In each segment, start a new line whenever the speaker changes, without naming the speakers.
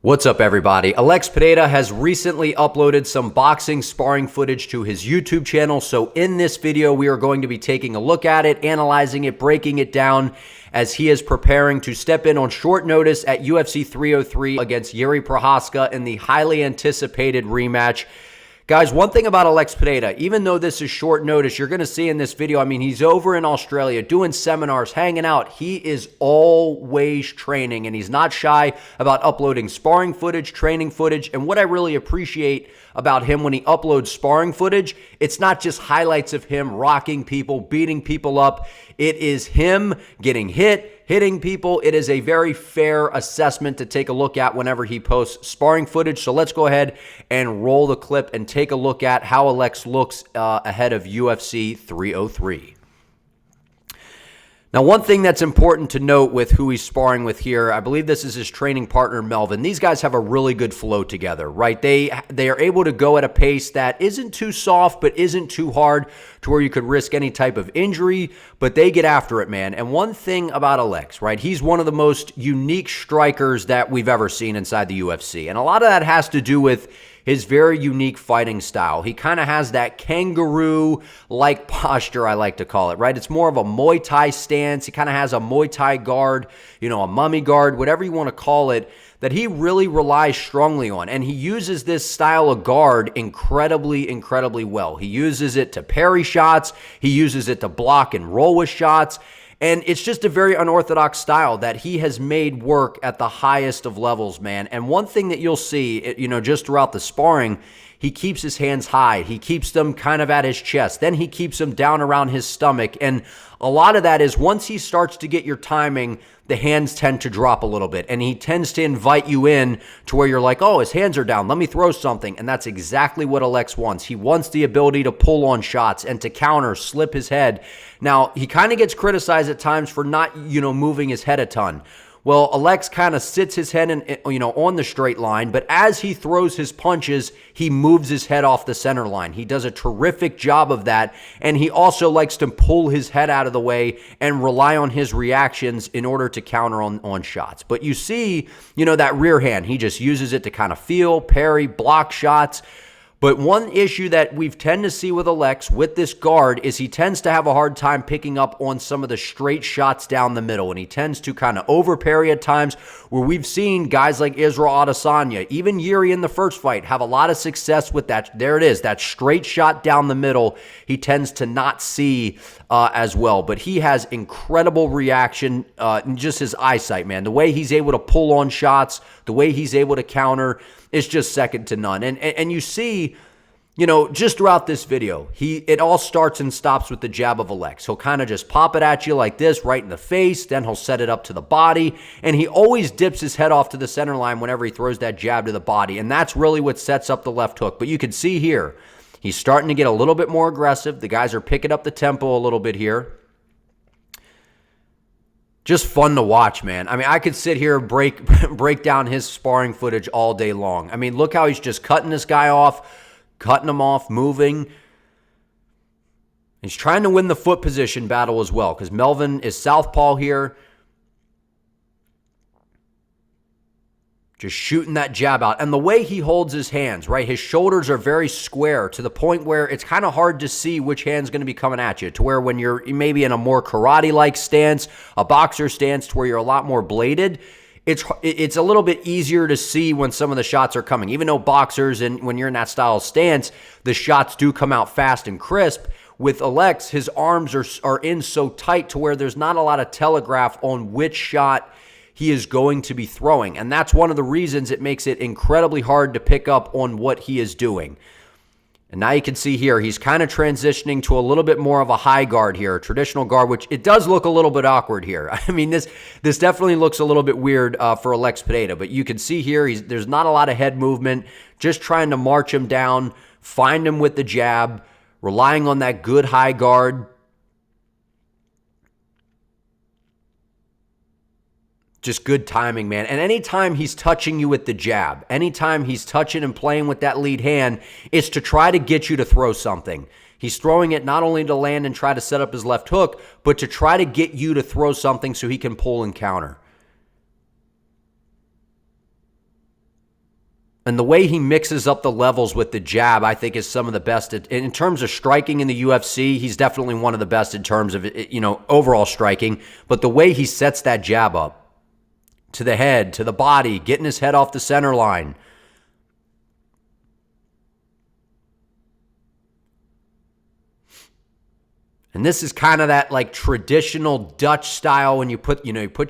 What's up, everybody? Alex Pereira has recently uploaded some boxing sparring footage to his YouTube channel. So in this video, we are going to be taking a look at it, analyzing it, breaking it down as he is preparing to step in on short notice at UFC 303 against Yuri Prochazka in the highly anticipated rematch. Guys, one thing about Alex Pereira, even though this is short notice, you're going to see in this video, I mean, he's over in Australia doing seminars, hanging out. He is always training, and he's not shy about uploading sparring footage, training footage. And what I really appreciate about him when he uploads sparring footage, it's not just highlights of him rocking people, beating people up. It is him getting hit, hitting people. It is a very fair assessment to take a look at whenever he posts sparring footage. So let's go ahead and roll the clip and take a look at how Alex looks ahead of UFC 303. Now, one thing that's important to note with who he's sparring with here, I believe this is his training partner, Melvin. These guys have a really good flow together, right? They are able to go at a pace that isn't too soft, but isn't too hard to where you could risk any type of injury, but they get after it, man. And one thing about Alex, right? He's one of the most unique strikers that we've ever seen inside the UFC. And a lot of that has to do with his very unique fighting style. He kind of has that kangaroo-like posture, I like to call it, right? It's more of a Muay Thai stance. He kind of has a Muay Thai guard, you know, a mummy guard, whatever you want to call it, that he really relies strongly on. And he uses this style of guard incredibly, incredibly well. He uses it to parry shots. He uses it to block and roll with shots. And it's just a very unorthodox style that he has made work at the highest of levels, man. And one thing that you'll see, you know, just throughout the sparring, he keeps his hands high. He keeps them kind of at his chest. Then he keeps them down around his stomach. And a lot of that is once he starts to get your timing, the hands tend to drop a little bit. And he tends to invite you in to where you're like, oh, his hands are down. Let me throw something. And that's exactly what Alex wants. He wants the ability to pull on shots and to counter, slip his head. Now, he kind of gets criticized at times for not, you know, moving his head a ton. Well, Alex kind of sits his head in, you know, on the straight line, but as he throws his punches, he moves his head off the center line. He does a terrific job of that, and he also likes to pull his head out of the way and rely on his reactions in order to counter on shots. But you see, you know, that rear hand, he just uses it to kind of feel, parry, block shots. But one issue that we've tend to see with Alex with this guard is he tends to have a hard time picking up on some of the straight shots down the middle, and he tends to kind of over parry at times, where we've seen guys like Israel Adesanya, even Yuri in the first fight, have a lot of success with that. There it is, that straight shot down the middle he tends to not see as well. But he has incredible reaction, just his eyesight, man. The way he's able to pull on shots, the way he's able to counter, is just second to none. And you see, you know, just throughout this video, it all starts and stops with the jab of Alex. He'll kind of just pop it at you like this, right in the face, then he'll set it up to the body, and he always dips his head off to the center line whenever he throws that jab to the body, and that's really what sets up the left hook. But you can see here, he's starting to get a little bit more aggressive. The guys are picking up the tempo a little bit here. Just fun to watch, man. I mean, I could sit here and break down his sparring footage all day long. I mean, look how he's just cutting this guy off, cutting him off, moving. He's trying to win the foot position battle as well, because Melvin is southpaw here. Just shooting that jab out. And the way he holds his hands, right? His shoulders are very square to the point where it's kind of hard to see which hand's going to be coming at you, to where when you're maybe in a more karate-like stance, a boxer stance to where you're a lot more bladed, it's a little bit easier to see when some of the shots are coming. Even though boxers, and when you're in that style of stance, the shots do come out fast and crisp. With Alex, his arms are in so tight to where there's not a lot of telegraph on which shot he is going to be throwing. And that's one of the reasons it makes it incredibly hard to pick up on what he is doing. And now you can see here, he's kind of transitioning to a little bit more of a high guard here, a traditional guard, which it does look a little bit awkward here. I mean, this definitely looks a little bit weird for Alex Pereira, but you can see here, there's not a lot of head movement, just trying to march him down, find him with the jab, relying on that good high guard. Just good timing, man. And anytime he's touching you with the jab, anytime he's touching and playing with that lead hand, it's to try to get you to throw something. He's throwing it not only to land and try to set up his left hook, but to try to get you to throw something so he can pull and counter. And the way he mixes up the levels with the jab, I think, is some of the best. In terms of striking in the UFC, he's definitely one of the best in terms of, overall striking. But the way he sets that jab up to the head, to the body, getting his head off the center line. And this is kind of that like traditional Dutch style when you put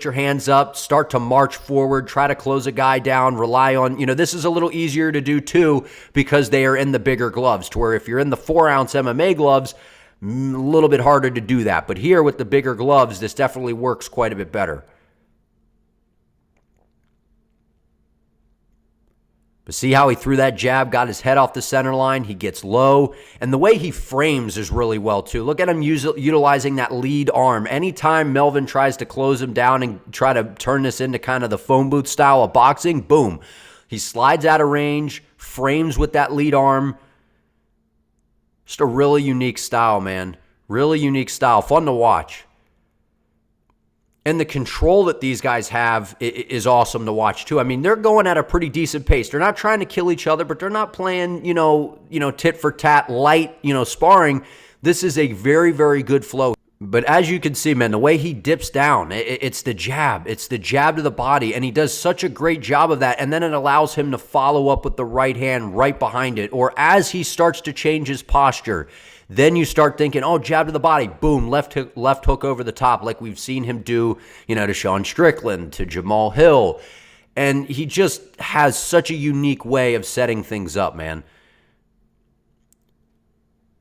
your hands up, start to march forward, try to close a guy down, rely on, this is a little easier to do too because they are in the bigger gloves, to where if you're in the 4-ounce MMA gloves, a little bit harder to do that. But here with the bigger gloves, this definitely works quite a bit better. But see how he threw that jab, got his head off the center line, he gets low, and the way he frames is really well too. Look at him utilizing that lead arm. Anytime Melvin tries to close him down and try to turn this into kind of the phone booth style of boxing, boom. He slides out of range, frames with that lead arm. Just a really unique style, man. Really unique style. Fun to watch. And the control that these guys have is awesome to watch too. I mean, they're going at a pretty decent pace. They're not trying to kill each other, but they're not playing, tit for tat, light, sparring. This is a very, very good flow. But as you can see, man, the way he dips down, it's the jab. It's the jab to the body, and he does such a great job of that. And then it allows him to follow up with the right hand right behind it. Or as he starts to change his posture, then you start thinking, oh, jab to the body, boom, left hook over the top, like we've seen him do, to Sean Strickland, to Jamal Hill. And he just has such a unique way of setting things up, man.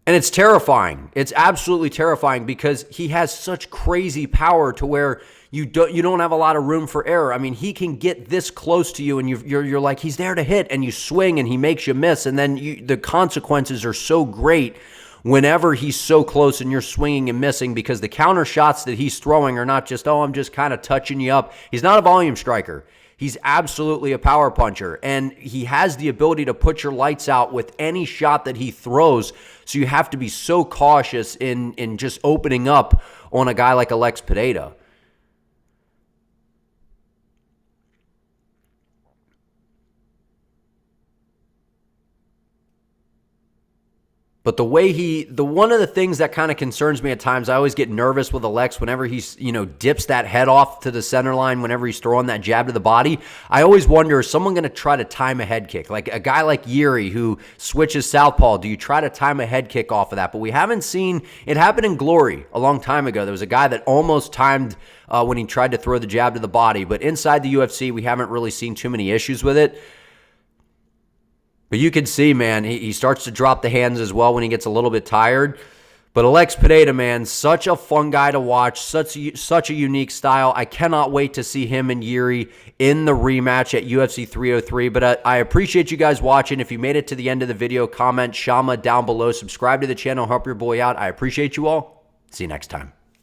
And it's terrifying. It's absolutely terrifying because he has such crazy power to where you don't have a lot of room for error. I mean, he can get this close to you and you're like, he's there to hit, and you swing and he makes you miss. And then the consequences are so great whenever he's so close and you're swinging and missing, because the counter shots that he's throwing are not just, oh, I'm just kind of touching you up. He's not a volume striker. He's absolutely a power puncher, and he has the ability to put your lights out with any shot that he throws. So you have to be so cautious in just opening up on a guy like Alex Pereira. But the way one of the things that kind of concerns me at times, I always get nervous with Alex whenever he's, dips that head off to the center line, whenever he's throwing that jab to the body. I always wonder, is someone going to try to time a head kick? Like a guy like Yuri who switches southpaw, do you try to time a head kick off of that? But we haven't seen it happen in Glory a long time ago. There was a guy that almost timed when he tried to throw the jab to the body. But inside the UFC, we haven't really seen too many issues with it. But you can see, man, he starts to drop the hands as well when he gets a little bit tired. But Alex Pereira, man, such a fun guy to watch, such a unique style. I cannot wait to see him and Yuri in the rematch at UFC 303. But I appreciate you guys watching. If you made it to the end of the video, comment Shama down below. Subscribe to the channel. Help your boy out. I appreciate you all. See you next time.